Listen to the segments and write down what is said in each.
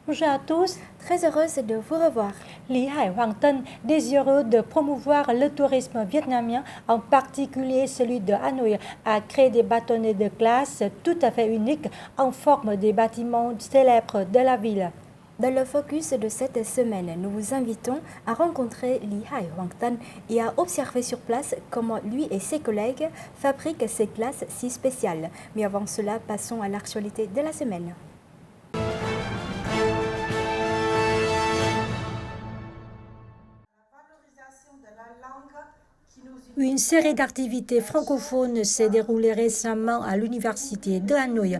Bonjour à tous, Très heureuse de vous revoir. Lý Hải Hoàng Tân, désireux de promouvoir le tourisme vietnamien, en particulier celui de Hanoï, a créé des bâtonnets de glace tout à fait uniques en forme des bâtiments célèbres de la ville. Dans le focus de cette semaine, nous vous invitons à rencontrer Lý Hải Hoàng Tân et à observer sur place comment lui et ses collègues fabriquent ces glaces si spéciales. Mais avant cela, passons à l'actualité de la semaine. Une série d'activités francophones s'est déroulée récemment à l'université de Hanoï.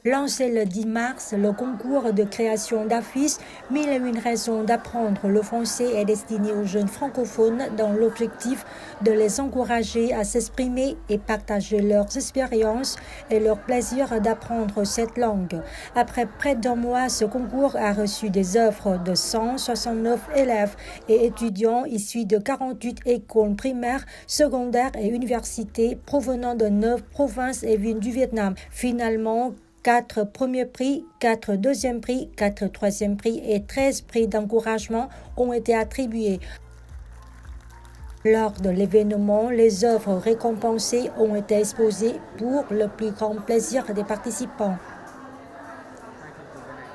Lancé le 10 mars, le concours de création d'affiches « 1001 raisons d'apprendre le français » est destiné aux jeunes francophones dans l'objectif de les encourager à s'exprimer et partager leurs expériences et leur plaisir d'apprendre cette langue. Après près d'un mois, ce concours a reçu des œuvres de 169 élèves et étudiants issus de 48 écoles primaires, secondaires et universités provenant de 9 provinces et villes du Vietnam. Finalement, 4 premiers prix, 4 deuxièmes prix, 4 troisièmes prix et 13 prix d'encouragement ont été attribués. Lors de l'événement, les œuvres récompensées ont été exposées pour le plus grand plaisir des participants.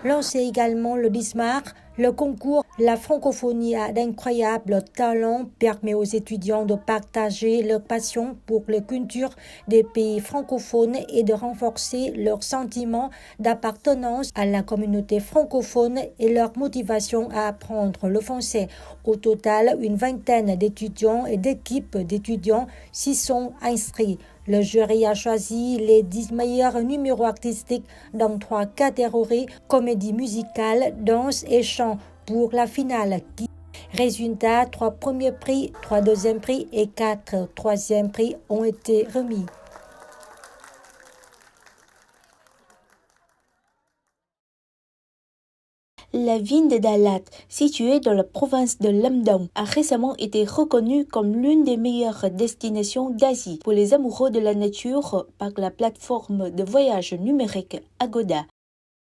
Lancé également le 10 mars, le concours La francophonie a d'incroyables talents permet aux étudiants de partager leur passion pour les cultures des pays francophones et de renforcer leur sentiment d'appartenance à la communauté francophone et leur motivation à apprendre le français. Au total, une vingtaine d'étudiants et d'équipes d'étudiants s'y sont inscrits. Le jury a choisi les 10 meilleurs numéros artistiques dans 3 catégories, comédie musicale, danse et chant pour la finale. Résultat, 3 premiers prix, 3 deuxièmes prix et 4 troisièmes prix ont été remis. La ville de Dalat, située dans la province de Lâm Đồng, a récemment été reconnue comme l'une des meilleures destinations d'Asie pour les amoureux de la nature par la plateforme de voyage numérique Agoda.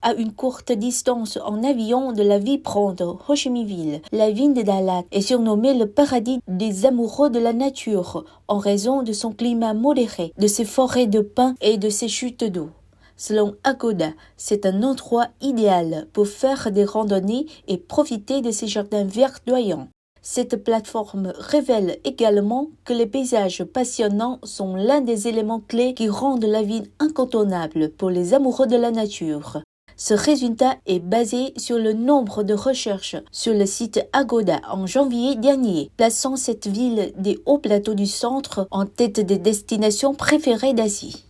À une courte distance en avion de la vibrante Ho Chi Minh Ville, la ville de Dalat est surnommée le paradis des amoureux de la nature en raison de son climat modéré, de ses forêts de pins et de ses chutes d'eau. Selon Agoda, c'est un endroit idéal pour faire des randonnées et profiter de ses jardins verdoyants. Cette plateforme révèle également que les paysages passionnants sont l'un des éléments clés qui rendent la ville incontournable pour les amoureux de la nature. Ce résultat est basé sur le nombre de recherches sur le site Agoda en janvier dernier, plaçant cette ville des hauts plateaux du centre en tête des destinations préférées d'Asie.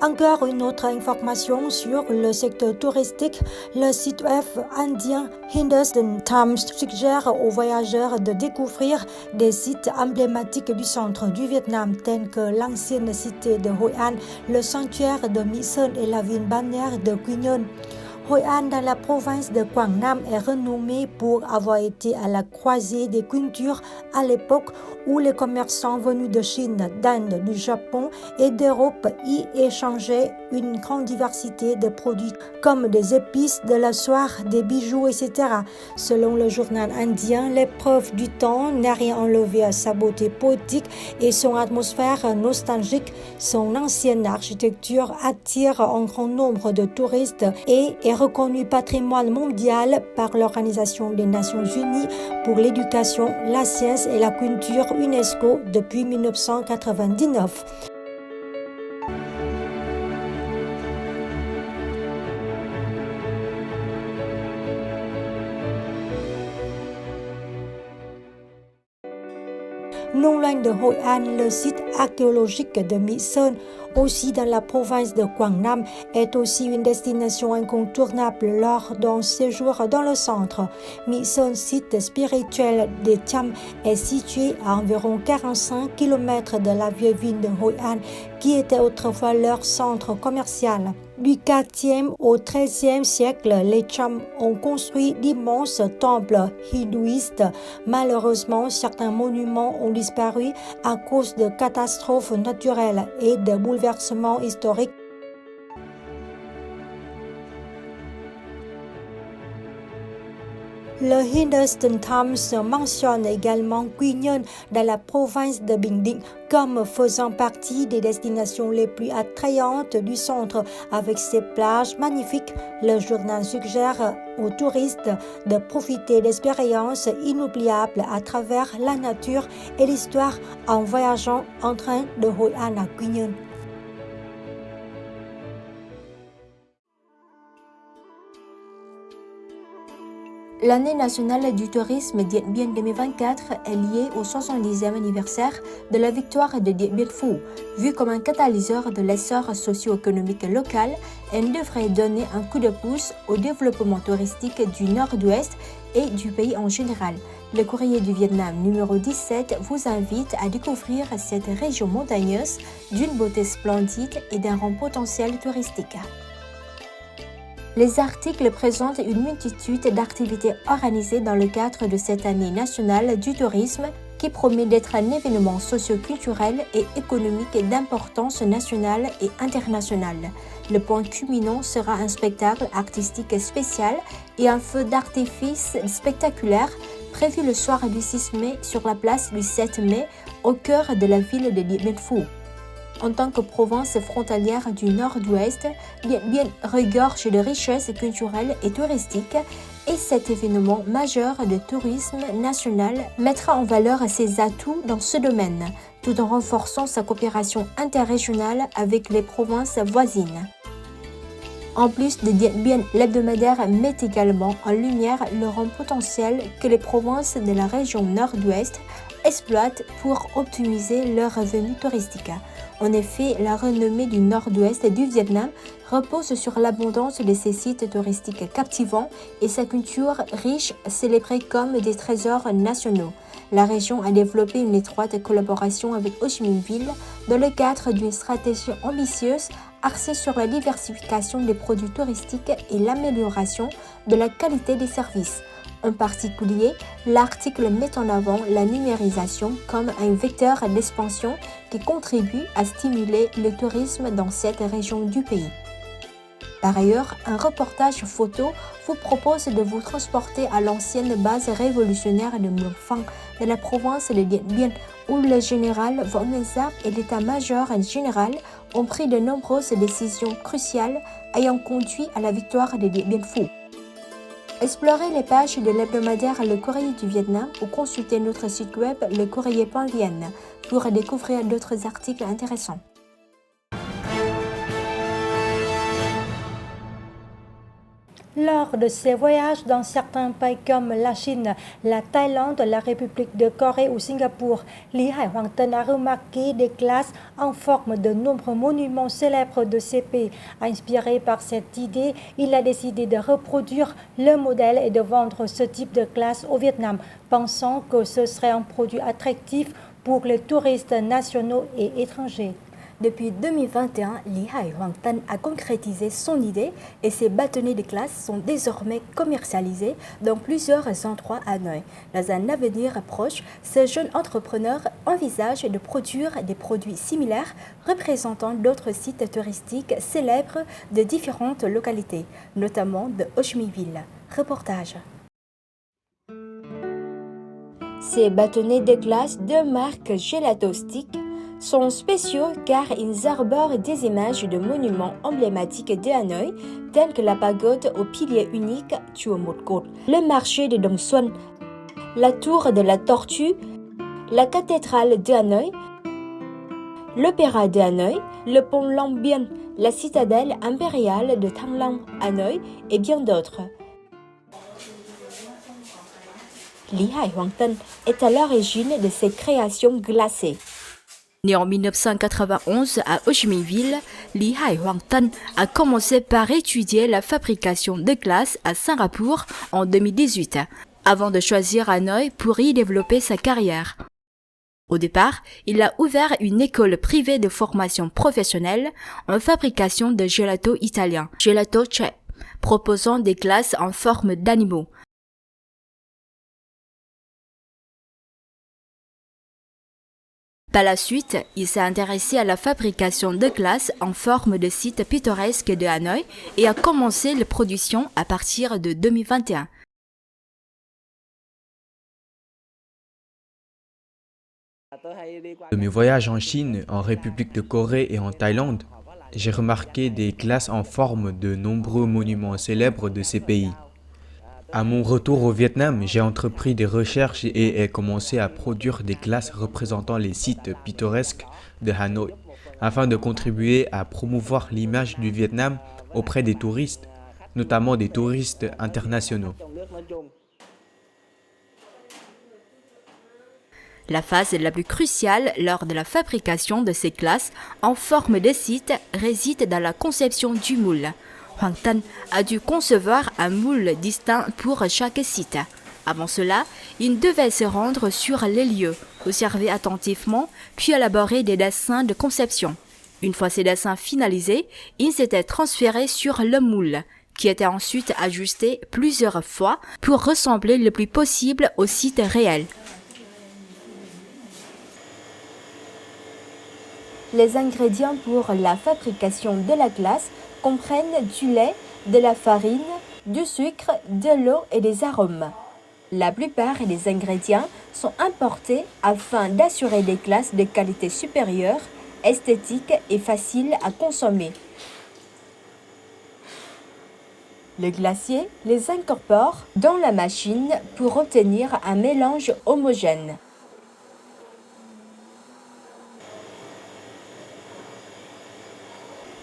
Encore une autre information sur le secteur touristique, le site web indien Hindustan Times suggère aux voyageurs de découvrir des sites emblématiques du centre du Vietnam tels que l'ancienne cité de Hội An, le sanctuaire de Mỹ Sơn et la ville balnéaire de Quy Nhơn. Hội An dans la province de Quảng Nam est renommée pour avoir été à la croisée des cultures à l'époque où les commerçants venus de Chine, d'Inde, du Japon et d'Europe y échangeaient une grande diversité de produits comme des épices, de la soie, des bijoux, etc. Selon le journal indien, l'épreuve du temps n'a rien enlevé à sa beauté poétique et son atmosphère nostalgique. Son ancienne architecture attire un grand nombre de touristes et est reconnu patrimoine mondial par l'Organisation des Nations Unies pour l'éducation, la science et la culture UNESCO depuis 1999. Non loin de Hội An, le site archéologique de Mỹ Sơn, aussi dans la province de Quảng Nam, est aussi une destination incontournable lors d'un séjour dans le centre. Mỹ Sơn, site spirituel des Cham, est situé à environ 45 km de la vieille ville de Hội An, qui était autrefois leur centre commercial. Du 4e au 13e siècle, les Cham ont construit d'immenses temples hindouistes. Malheureusement, certains monuments ont disparu à cause de catastrophes naturelles et de bouleversements historiques. Le Hindustan Times mentionne également Quy Nhơn dans la province de Bình Định comme faisant partie des destinations les plus attrayantes du centre avec ses plages magnifiques. Le journal suggère aux touristes de profiter d'expériences inoubliables à travers la nature et l'histoire en voyageant en train de Hội An à Quy Nhơn. L'année nationale du tourisme Điện Biên 2024 est liée au 70e anniversaire de la victoire de Điện Biên Phủ. Vu comme un catalyseur de l'essor socio-économique local, elle devrait donner un coup de pouce au développement touristique du Nord-Ouest et du pays en général. Le Courrier du Vietnam numéro 17 vous invite à découvrir cette région montagneuse d'une beauté splendide et d'un grand potentiel touristique. Les articles présentent une multitude d'activités organisées dans le cadre de cette année nationale du tourisme qui promet d'être un événement socio-culturel et économique d'importance nationale et internationale. Le point culminant sera un spectacle artistique spécial et un feu d'artifice spectaculaire prévu le soir du 6 mai sur la place du 7 mai au cœur de la ville de Điện Biên Phủ. En tant que province frontalière du Nord-Ouest, Điện Biên regorge de richesses culturelles et touristiques et cet événement majeur de tourisme national mettra en valeur ses atouts dans ce domaine, tout en renforçant sa coopération interrégionale avec les provinces voisines. En plus de Điện Biên, l'hebdomadaire met également en lumière le rang potentiel que les provinces de la région Nord-Ouest exploitent pour optimiser leurs revenus touristiques. En effet, la renommée du nord-ouest du Vietnam repose sur l'abondance de ses sites touristiques captivants et sa culture riche célébrée comme des trésors nationaux. La région a développé une étroite collaboration avec Ho Chi Minh Ville dans le cadre d'une stratégie ambitieuse axée sur la diversification des produits touristiques et l'amélioration de la qualité des services. En particulier, l'article met en avant la numérisation comme un vecteur d'expansion qui contribue à stimuler le tourisme dans cette région du pays. Par ailleurs, un reportage photo vous propose de vous transporter à l'ancienne base révolutionnaire de Mường Phăng de la province de Điện Biên, où le général Võ Nguyên Giáp et l'état-major général ont pris de nombreuses décisions cruciales ayant conduit à la victoire de Điện Biên Phủ. Explorez les pages de l'hebdomadaire Le Courrier du Vietnam ou consultez notre site web lecourrier.vn pour découvrir d'autres articles intéressants. Lors de ses voyages dans certains pays comme la Chine, la Thaïlande, la République de Corée ou Singapour, Lý Hải Hoàng Tân a remarqué des glaces en forme de nombreux monuments célèbres de ces pays. Inspiré par cette idée, il a décidé de reproduire le modèle et de vendre ce type de glace au Vietnam, pensant que ce serait un produit attractif pour les touristes nationaux et étrangers. Depuis 2021, Lý Hải Hoàng Tân a concrétisé son idée et ses bâtonnets de glace sont désormais commercialisés dans plusieurs endroits à Hanoï. Dans un avenir proche, ce jeune entrepreneur envisage de produire des produits similaires représentant d'autres sites touristiques célèbres de différentes localités, notamment de Ho Chi Minh Ville. Reportage. Ces bâtonnets de glace de marque Gelato Stick sont spéciaux car ils arborent des images de monuments emblématiques de Hanoï, tels que la pagode au pilier unique Chùa Một Cột, le marché de Đồng Xuân, la tour de la Tortue, la cathédrale de Hanoï, l'opéra de Hanoï, le pont Long Biên, la citadelle impériale de Thăng Long, Hanoï et bien d'autres. Lý Hải Hoàng Tân est à l'origine de ces créations glacées. Né en 1991 à Ho Chi Minh Ville, Lý Hải Hoàng Tân a commencé par étudier la fabrication de glace à Singapour en 2018, avant de choisir Hanoï pour y développer sa carrière. Au départ, il a ouvert une école privée de formation professionnelle en fabrication de gelato italien, Gelato Che, proposant des glaces en forme d'animaux. Par la suite, il s'est intéressé à la fabrication de glaces en forme de sites pittoresques de Hanoï et a commencé la production à partir de 2021. De mes voyages en Chine, en République de Corée et en Thaïlande, j'ai remarqué des classes en forme de nombreux monuments célèbres de ces pays. À mon retour au Vietnam, j'ai entrepris des recherches et ai commencé à produire des classes représentant les sites pittoresques de Hanoï, afin de contribuer à promouvoir l'image du Vietnam auprès des touristes, notamment des touristes internationaux. La phase la plus cruciale lors de la fabrication de ces classes en forme de site réside dans la conception du moule. Hoàng Tân a dû concevoir un moule distinct pour chaque site. Avant cela, il devait se rendre sur les lieux, observer attentivement, puis élaborer des dessins de conception. Une fois ces dessins finalisés, il s'était transféré sur le moule, qui était ensuite ajusté plusieurs fois pour ressembler le plus possible au site réel. Les ingrédients pour la fabrication de la glace comprennent du lait, de la farine, du sucre, de l'eau et des arômes. La plupart des ingrédients sont importés afin d'assurer des glaces de qualité supérieure, esthétiques et faciles à consommer. Le glacier les incorpore dans la machine pour obtenir un mélange homogène.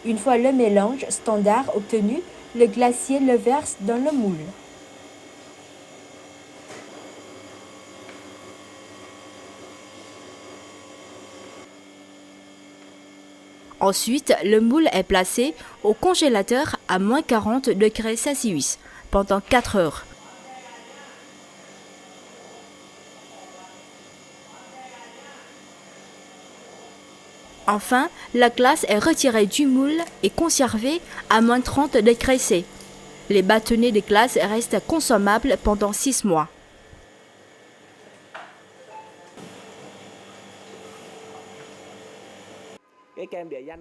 Une fois le mélange standard obtenu, le glacier le verse dans le moule. Ensuite, le moule est placé au congélateur à moins 40 degrés Celsius pendant 4 heures. Enfin, la glace est retirée du moule et conservée à moins 30 degrés C. Les bâtonnets de glace restent consommables pendant 6 mois.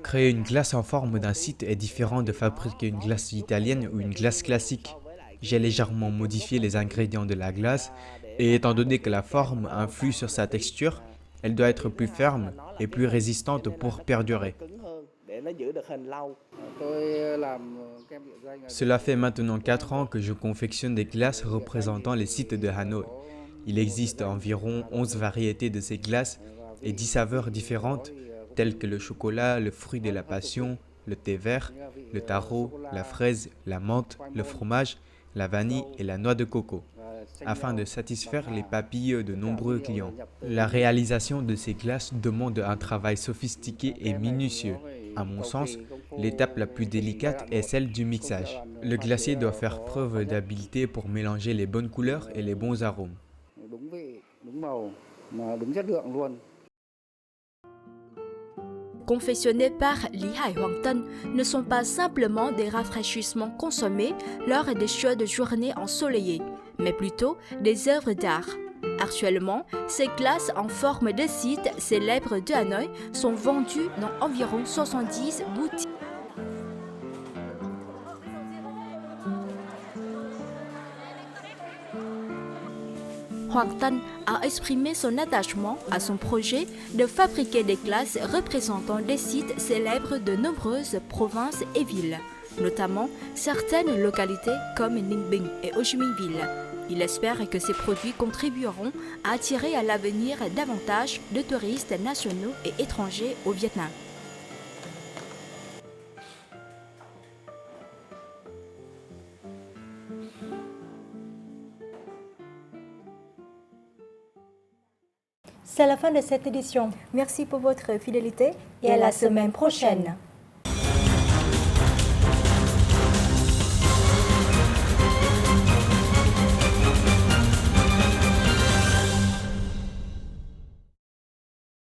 Créer une glace en forme d'un site est différent de fabriquer une glace italienne ou une glace classique. J'ai légèrement modifié les ingrédients de la glace et étant donné que la forme influe sur sa texture, elle doit être plus ferme et plus résistante pour perdurer. Cela fait maintenant 4 ans que je confectionne des glaces représentant les sites de Hanoï. Il existe environ 11 variétés de ces glaces et 10 saveurs différentes, telles que le chocolat, le fruit de la passion, le thé vert, le taro, la fraise, la menthe, le fromage, la vanille et la noix de coco, afin de satisfaire les papilles de nombreux clients. La réalisation de ces glaces demande un travail sophistiqué et minutieux. À mon sens, l'étape la plus délicate est celle du mixage. Le glacier doit faire preuve d'habileté pour mélanger les bonnes couleurs et les bons arômes. Confectionnés par Lý Hải Hoàng Tân ne sont pas simplement des rafraîchissements consommés lors des chaudes journées ensoleillées, mais plutôt des œuvres d'art. Actuellement, ces glaces en forme de site célèbres de Hanoï sont vendues dans environ 70 boutiques. Hoàng Tân a exprimé son attachement à son projet de fabriquer des glaces représentant des sites célèbres de nombreuses provinces et villes, notamment certaines localités comme Ninh Bình et Ho Chi Minh Ville. Il espère que ces produits contribueront à attirer à l'avenir davantage de touristes nationaux et étrangers au Vietnam. C'est la fin de cette édition. Merci pour votre fidélité Et à la semaine prochaine.